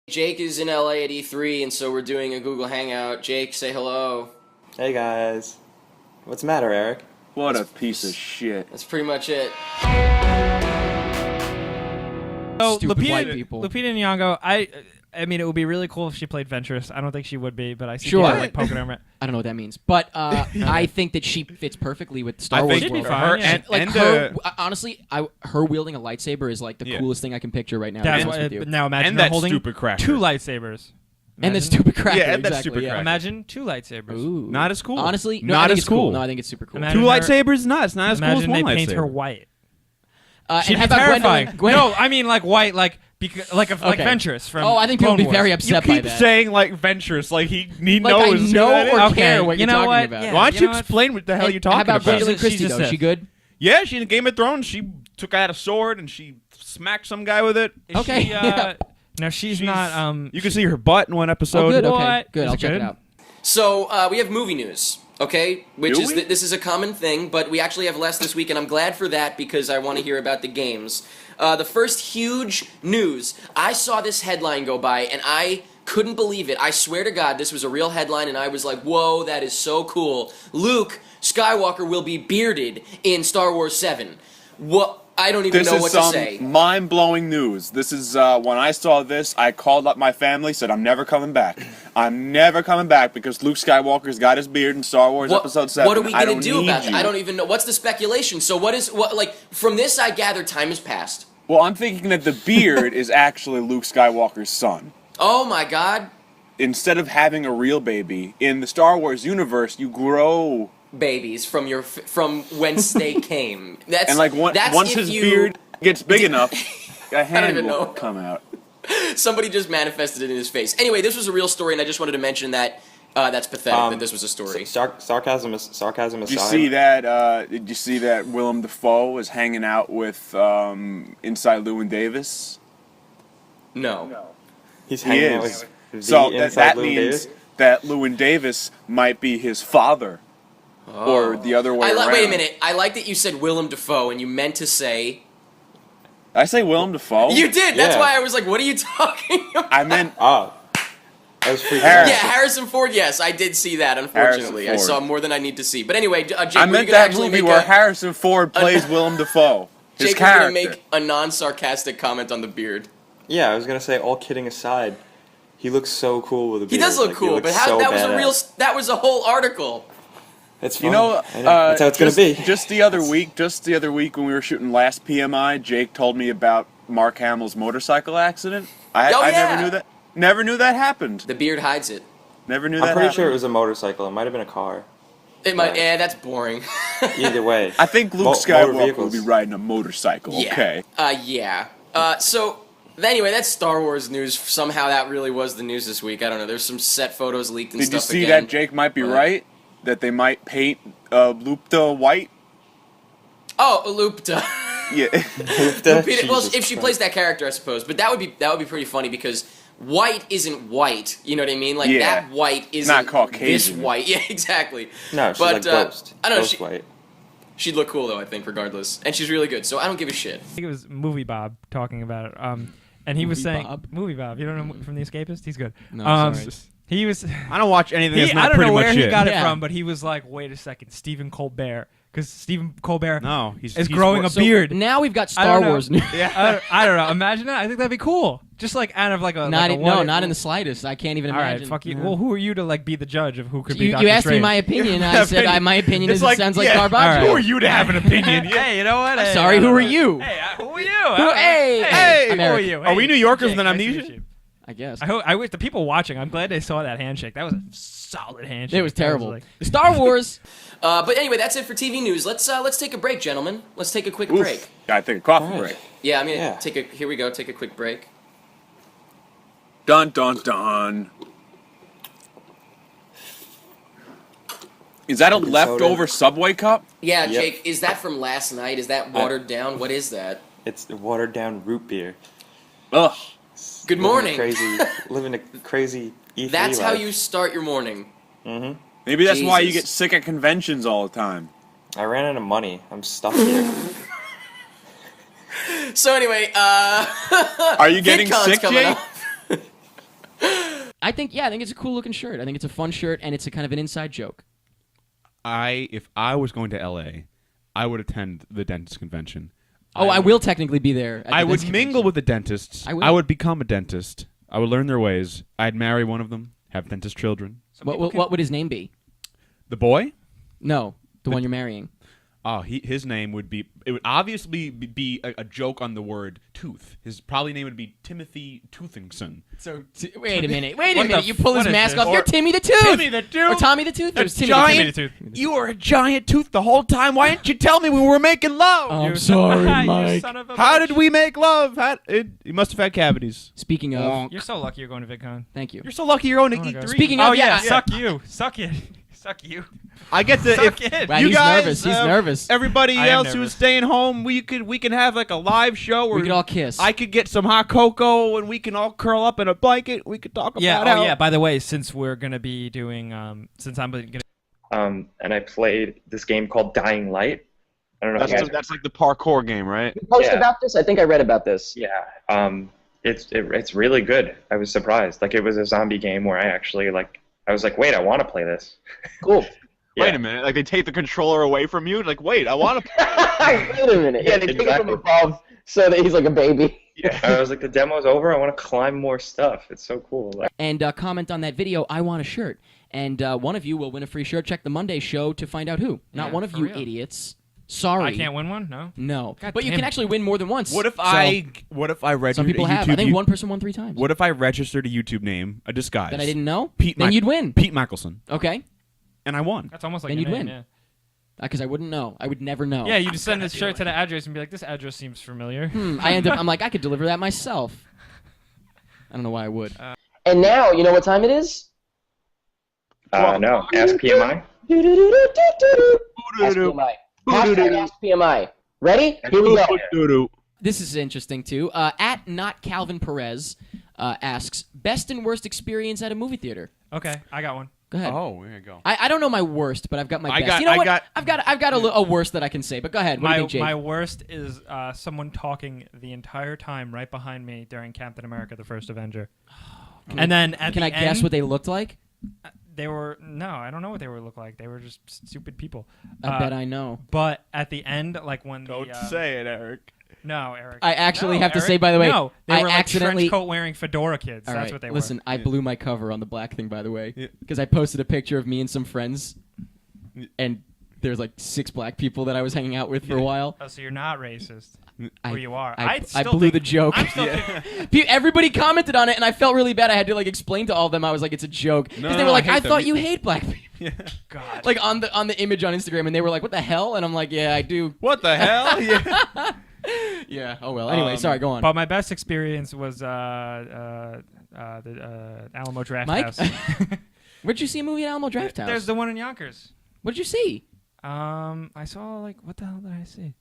Jake is in LA at E3, and so we're doing a Google Hangout. Jake, say hello. Hey guys. What's the matter, Eric? What a piece of shit. That's pretty much it. So Stupid white people. Lupita Nyong'o, I mean, it would be really cool if she played Ventress. I don't think she would be, but I see Sure. people like poking her. I don't know what that means, but I think that she fits perfectly with Star Wars she'd be world. fine, yeah. Honestly, her wielding a lightsaber is like the coolest thing I can picture right now. That's to be why, honest with you. now imagine And her that holding stupid cracker. two lightsabers. And that stupid cracker. Yeah, and that exactly, stupid yeah. cracker. Imagine two lightsabers. Ooh. Not as cool. Honestly, no, Not I think as it's cool. cool. No, I think it's super cool. Imagine Two her- lightsabers? Not. It's not as cool as Imagine one they lightsaber. paint her white. And She'd how be about terrifying. Gwendolyn? No, I mean like white, like Okay. Ventress from. Oh, I think people Clone would be very Wars. upset You by keep that. saying like Ventress, like he Like, I knows. know who that or is. care what you you're know talking what? about. Yeah. Why don't You you know what? explain what the hell you're How talking about about? Gwendolyn She's Christie just though? a- She good? Yeah, she in Game of Thrones. She took out a sword and she smacked some guy with it. Is Okay, she, yeah. No, she's not. You can see her butt in one episode. Oh, good. Okay, What? good. Is I'll it check good? it out. So, we have movie news, okay? Which Do is we? this is a common thing, but we actually have less this week, and I'm glad for that because I want to hear about the games. The first huge news, I saw this headline go by, and I couldn't believe it. I swear to God, this was a real headline, and I was like, whoa, that is so cool. Luke Skywalker will be bearded in Star Wars 7. What? I don't even This know is what some to say. mind-blowing news. This is when I saw this, I called up my family, said I'm never coming back. I'm never coming back because Luke Skywalker's got his beard in Star Wars Episode 7. What are we I gonna don't do need about that? you. I don't even know. What's the speculation? So like from this I gather time has passed. Well, I'm thinking that the beard is actually Luke Skywalker's son. Oh my God. Instead of having a real baby, in the Star Wars universe, you grow. Babies from whence they came. That's And like that's once if his you- beard gets big enough, a hand even will know. come out. Somebody just manifested it in his face. Anyway, this was a real story, and I just wanted to mention that that's pathetic that this was a story. Sarcasm aside. Did you see that? Did you see that Willem Dafoe is hanging out with inside Llewyn Davis? No. He's He hanging out is. with So the that inside Llewyn means Davis? that Llewyn Davis might be his father, or the other way around. Wait a minute. I like that you said Willem Dafoe, and you meant to say. Did I say Willem Dafoe? You did. That's Yeah. why I was like, "What are you talking about?" I meant Oh. I was freaking Harrison. Yeah, Harrison Ford. Yes, I did see that. Unfortunately, I Harrison Ford. saw more than I need to see. But anyway, Jake, I were you meant gonna that actually movie make where a, Harrison Ford plays Willem Dafoe. His Jake was gonna character. make a non-sarcastic comment on the beard. Yeah, I was gonna say, all kidding aside, he looks so cool with a He beard. does look Like, cool, looks but how, so that was a badass. real. That was a whole article. It's You fun. know, I that's how it's just, gonna be. Just the other week when we were shooting last PMI, Jake told me about Mark Hamill's motorcycle accident. I yeah. never knew that. Never knew that happened. The beard hides it. Never knew I'm that pretty happened. sure it was a motorcycle. It might have been a car. It might. Right. Yeah, that's boring. Either way. I think Luke Motor Skywalker will vehicles. be riding a motorcycle. Yeah. Okay. Yeah. So anyway, that's Star Wars news. Somehow that really was the news this week. I don't know. There's some set photos leaked and Did you stuff see again. that Jake might be What? right? That they might paint Lupta white? Oh, Lupita. Yeah. Lupita. Well, Jesus if she Christ. plays that character, I suppose. But that would be pretty funny because white isn't white. You know what I mean? Like Yeah. that white isn't Not this Caucasian. white. Yeah, exactly. No, she's But, like Ghost. I don't know. Ghost white. She'd look cool though, I think, regardless. And she's really good, so I don't give a shit. I think it was Movie Bob talking about it. And he was Movie saying, Bob? Movie Bob. You don't know from The Escapist? He's good. No, sorry. He was. I don't watch anything that's I not don't pretty know where much he it. got it Yeah. from, but he was like, "Wait a second, Stephen Colbert," because Stephen Colbert No, he's growing a So beard. now we've got I Star don't know. Wars news. I don't know. Imagine that. I think that'd be cool. Just like out of like a Not like a no, what- not in the slightest. I can't even All right, imagine. fuck you. Yeah. Well, who are you to like be the judge of who could be You, Doctor you asked me Strange? my opinion. Yeah, I said opinion. my opinion It's is like, it sounds like yeah, garbage. Who are you to have an opinion? Hey, you know what? Hey, Sorry, I who don't are know. you? Hey, who are you? Hey, hey, I'm who are Eric. you? Are we Hey, New Yorkers Jake, in nice to Amnesia? meet you. I guess. I wish the people watching. I'm glad they saw that handshake. That was a solid handshake. It was That terrible. like- Star Wars. But anyway, that's it for TV news. Let's take a break, gentlemen. Let's take a quick Oof. break. Gotta take a coffee Alright. break. Yeah, I'm gonna Yeah. take a. Here we go. Take a quick break. Dun dun dun. Is that a Soda. leftover Subway cup? Yeah, Yep. Jake, is that from last night? Is that watered down? What is that? It's watered down root beer. Ugh. Good Living a morning. living a crazy E3 That's how life. you start your morning. Mm-hmm. Maybe that's why you Jesus. get sick at conventions all the time. I ran out of money. I'm stuck here. So anyway, Are you getting VidCon's sick, coming Jake? up. I think it's a cool looking shirt. I think it's a fun shirt, and it's a kind of an inside joke. If I was going to LA, I would attend the dentist convention. I will technically be there. I would mingle with the dentists. I would become a dentist. I would learn their ways. I'd marry one of them, have dentist children. What would his name be? The boy? No, the one you're marrying. Oh, his name would be. It would obviously be a joke on the word tooth. His probably name would be Timothy Toothingson. So wait a minute. You pull his what is mask this? off. You're Timmy the Tooth. Timmy the Tooth. Or Tommy the Tooth. There's Timmy giant, the Tooth. You were a giant tooth the whole time. Why didn't you tell me when we were making love? I'm sorry, You Mike. son of a How bitch. did we make love? You must have had cavities. Speaking of, You're so lucky you're going to VidCon. thank you. You're so lucky you're going to Oh my God. E3. Speaking Oh of, yeah, yeah. suck you. Suck it. Suck you. I get to Suck if it. Wow, you he's guys, nervous. He's nervous. Everybody I am else who's nervous. staying home, we can have like a live show where We could all kiss. I could get some hot cocoa and we can all curl up in a blanket. We could talk Yeah. about Oh how yeah. By the way, since we're gonna be doing, since I'm gonna. And I played this game called Dying Light. I don't know if you guys. That's like the parkour game, right? Post Yeah. about this? I think I read about this. Yeah. It's really good. I was surprised. Like it was a zombie game where I actually I was like, wait, I want to play this. Cool. Yeah. Wait a minute. Like they take the controller away from you. Like, wait, I want to. Wait a minute. Yeah, they take it from Exactly. above so that he's like a baby. I was like, the demo's over. I want to climb more stuff. It's so cool. Like, And comment on that video, I want a shirt. And one of you will win a free shirt. Check the Monday show to find out who. Not Yeah, one of for you real. idiots. Sorry. I can't win one. No. No. God But you damn can it. actually win more than once. What if So, I registered Some people a have. YouTube I think one person won 3 times. What if I registered a YouTube name, a disguise? That I didn't know? Pete Then Mac- you'd win. Pete Mickelson, Okay. and I won. That's almost like Then your you'd name, win. Because I wouldn't know. I would never know. Yeah, you just send this shirt to the address and be like, this address seems familiar. I'm like, I could deliver that myself. I don't know why I would. And now, you know what time it is? no, ask PMI. Ask PMI. Hashtag Ask PMI. Ready? Here we go. This is interesting, too. At Not Calvin Perez asks, best and worst experience at a movie theater. Okay, I got one. Go ahead. Oh, there you go. I don't know my worst, but I've got my I best. got- you know I what? got- I've got a worst that I can say. But go ahead. What do you think, Jake? My worst is someone talking the entire time right behind me during Captain America: The First Avenger. And then at Can the I guess end, what they looked like? they were? No, I don't know what they would look like. They were just stupid people. I bet I know. But at the end, like when Don't the say it, Eric. no, Eric. I actually No, have to Eric. say, by the way, no, they I were like accidentally. trench coat wearing fedora kids. All That's right, what they listen, I blew my cover on the black thing, by the way, Yeah. because I posted a picture of me and some friends, and there's like 6 black people that I was hanging out with for a while. were. Oh, so you're not racist. I- Or you are. I still blew think- the joke. I'm still Everybody commented on it, and I felt really bad. I had to like explain to all of them. I was like, "It's a joke," because No, they no, were like, I hate "I them. thought you hate black people." God. Like on the image on Instagram, and they were like, "What the hell?" And I'm like, "Yeah, I do." What the hell? Yeah. Yeah. Oh well. Anyway, sorry. Go on. But my best experience was the Alamo Draft Mike, House. where'd you see a movie at Alamo Draft House? There's the one in Yonkers. What did you see? I saw like what the hell did I see?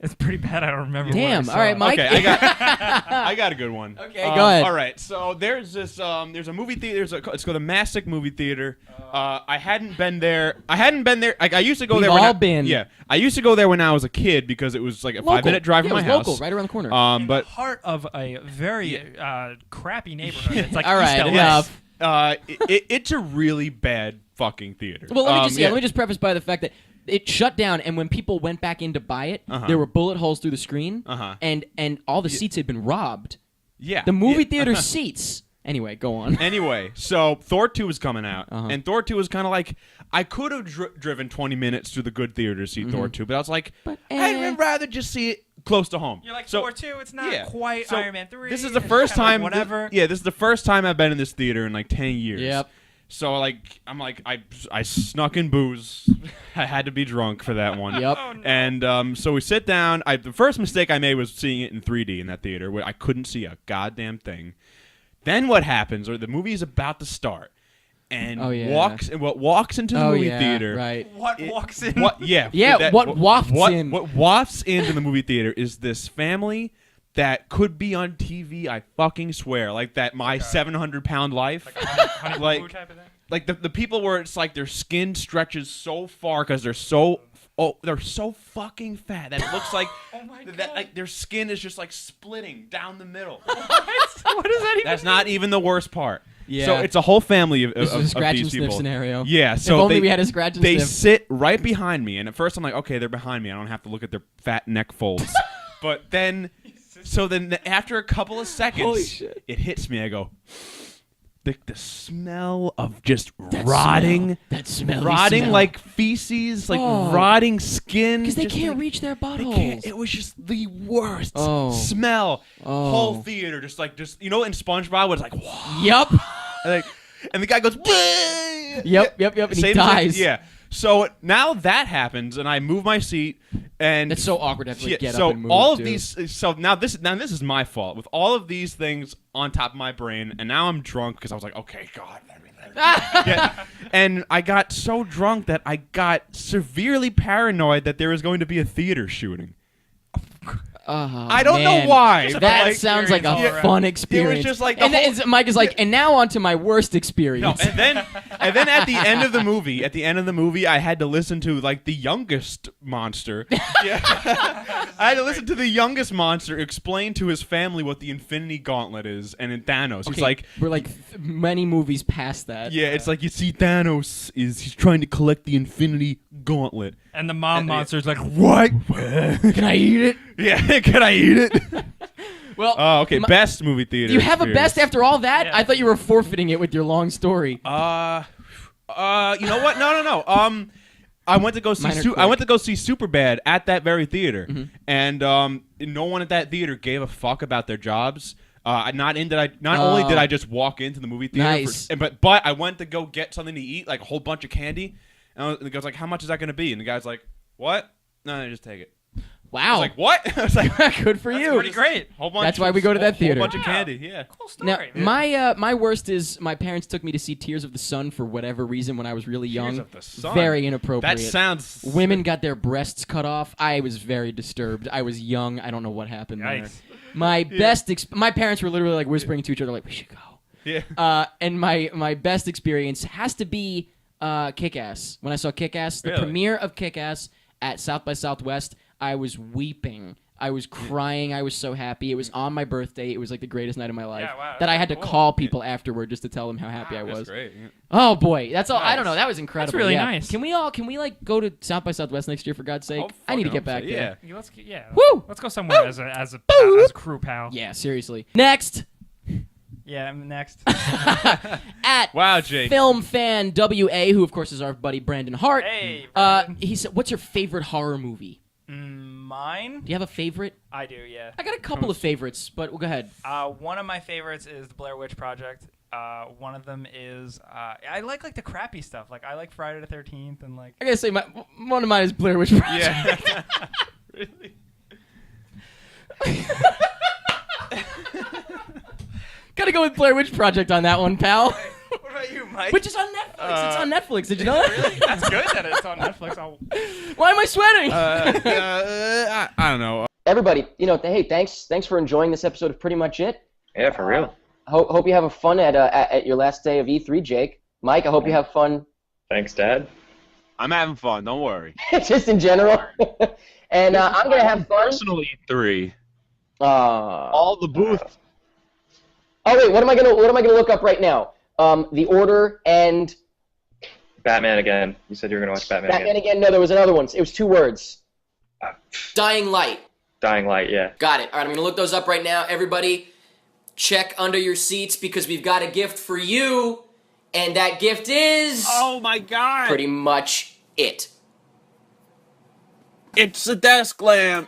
It's pretty bad. I don't remember. Damn. What I All right, saw. Mike. Okay, I got a good one. Okay, go ahead. All right, so there's this there's a movie theater. It's called the Mastic Movie Theater. I hadn't been there. Like I used to go We've there. When all been. Yeah, I used to go there when I was a kid because it was like a Local. 5-minute drive Yeah, from it my was house. local, right around the corner. In But the heart of a very crappy neighborhood. It's like All East right, LA. enough. it's a really bad fucking theater. Well, let me just yeah. let me just preface by the fact that it shut down, and when people went back in to buy it, Uh-huh. there were bullet holes through the screen, Uh-huh. and all the seats had been robbed. Yeah, The movie yeah. theater seats. Anyway, go on. Anyway, so Thor 2 was coming out, Uh-huh. and Thor 2 was kind of like, I could have driven 20 minutes to the good theater to see Thor 2, but I was like, But, I'd rather just see it close to home. You're like so, Thor 2. It's not yeah. quite So Iron Man 3. This is the It's first kinda like time. whatever. This is the first time I've been in this theater in like 10 years. Yep. So I snuck in booze. I had to be drunk for that one. Yep. Oh, no. And so we sit down. The first mistake I made was seeing it in 3D in that theater, where I couldn't see a goddamn thing. Then what happens? Or the movie is about to start, and Oh, yeah. walks into the Oh movie yeah, theater. right. What walks in? What? Yeah. Yeah, what wafts in. What wafts into the movie theater is this family that could be on TV. I fucking swear, like that. My 700-pound life. Like a honey boo Like- boo type of thing? Like the people where it's like their skin stretches so far because they're so fucking fat that it looks like Oh my that God. like their skin is just like splitting down the middle. What does that even That's not even the worst part. Yeah. So it's a whole family of, This is a of scratch these and sniff people. scenario. Yeah. So if only they, we had a scratch and they sniff. sit right behind me, and at first I'm like, okay, they're behind me. I don't have to look at their fat neck folds. But then, after a couple of seconds, Holy shit. it hits me. I go, the smell of just rotting, That smelly rotting smell. like feces, like Oh. rotting skin. Because they just can't like- reach their they buttholes. can't- It was just the worst smell. Oh. Whole theater, just you know, in SpongeBob was like, wow. Yup. And the guy goes, "Bleh!" Yep. And he Same dies. thing, yeah. So now that happens, and I move my seat, and That's so awkward to have to like, get so up and move. all of too. these. So now this is my fault with all of these things on top of my brain, and now I'm drunk because I was like, okay, God. Yeah. And I got so drunk that I got severely paranoid that there was going to be a theater shooting. I don't know why. but, That like, sounds like a Yeah. fun experience. It was just like the and whole- Mike is like, and now on to my worst No, experience. and then at the end of the movie, I had to listen to like the youngest monster. Yeah. I had to listen to the youngest monster explain to his family what the Infinity Gauntlet is, and in Thanos, he's Okay, like, we're like many movies past that. yeah, it's like you see Thanos he's trying to collect the Infinity Gauntlet. And the mom monster's like, What? Can I eat it? Yeah, can I eat it? Well, Oh, okay. Best movie theater. do you have a best experience. after all that? Yeah. I thought you were forfeiting it with your long story. You know what? No. I went to go see Mine are I went quick. to go see Superbad at that very theater, and no one at that theater gave a fuck about their jobs. Not only did I just walk into the movie theater, Nice. but I went to go get something to eat, like a whole bunch of candy, and the guy's like, "How much is that going to be?" And the guy's like, "What? No, just take it." I Wow. was like, "What?" I was like, Good for that's you. pretty great. "Whole bunch." That's why we go to that theater. Whole bunch of Wow. candy. Yeah. Cool Now, story. man. my worst is my parents took me to see Tears of the Sun for whatever reason when I was really young. of the Sun. Very inappropriate. That sounds. Women got their breasts cut off. I was very disturbed. I was young. I don't know what happened there. Yikes. My my parents were literally like whispering to each other, like, "We should go." Yeah. And my best experience has to be Kick-Ass. When I saw Kick-Ass, the Really? premiere of Kick-Ass at South by Southwest, I was weeping. I was crying. I was so happy. It was on my birthday. It was like the greatest night of my life. Yeah, wow, that I had to cool. call people afterward just to tell them how happy I was. That's great. Yeah. Oh boy, that's all. I don't Nice. know. That was incredible. really yeah. nice. Can we like go to South by Southwest next year for God's sake? Oh, I need to fucking get back hope so, there. Yeah. Woo! Let's go somewhere as a crew pal. Yeah, seriously. Next Yeah, I'm next. at Wow, Jake. Film Fan WA, who of course is our buddy Brandon Hart. Hey, Brandon. He said, "What's your favorite horror movie? Mine? Do you have a favorite?" I do, yeah. I got a couple of favorites, but go ahead. One of my favorites is the Blair Witch Project. One of them is I like the crappy stuff. Like I like Friday the 13th and like I gotta say, one of mine is Blair Witch Project. Yeah. Really? Gotta go with Blair Witch Project on that one, pal. What about you, Mike? Which is on Netflix. It's on Netflix. Did you know that? Really? That's good that it's on Netflix. Why am I sweating? I don't know. Everybody, hey, thanks for enjoying this episode of Pretty Much It. Yeah, for real. Hope you have fun at your last day of E3, Jake. Mike, I hope you have fun Thanks, Dad. I'm having fun. Don't worry. just in general. And I'm gonna have fun. Personally, 3. Uh, All the booth. oh wait, what am I gonna look up right now? The Order and Batman again. You said you were gonna watch Batman, Batman again. again. No, there was another one. It was 2 words. Dying Light. Dying Light. Yeah. Got it. All right, I'm going to look those up right now. Everybody, check under your seats because we've got a gift for you, and that gift is Oh my God! Pretty Much It. It's a desk lamp.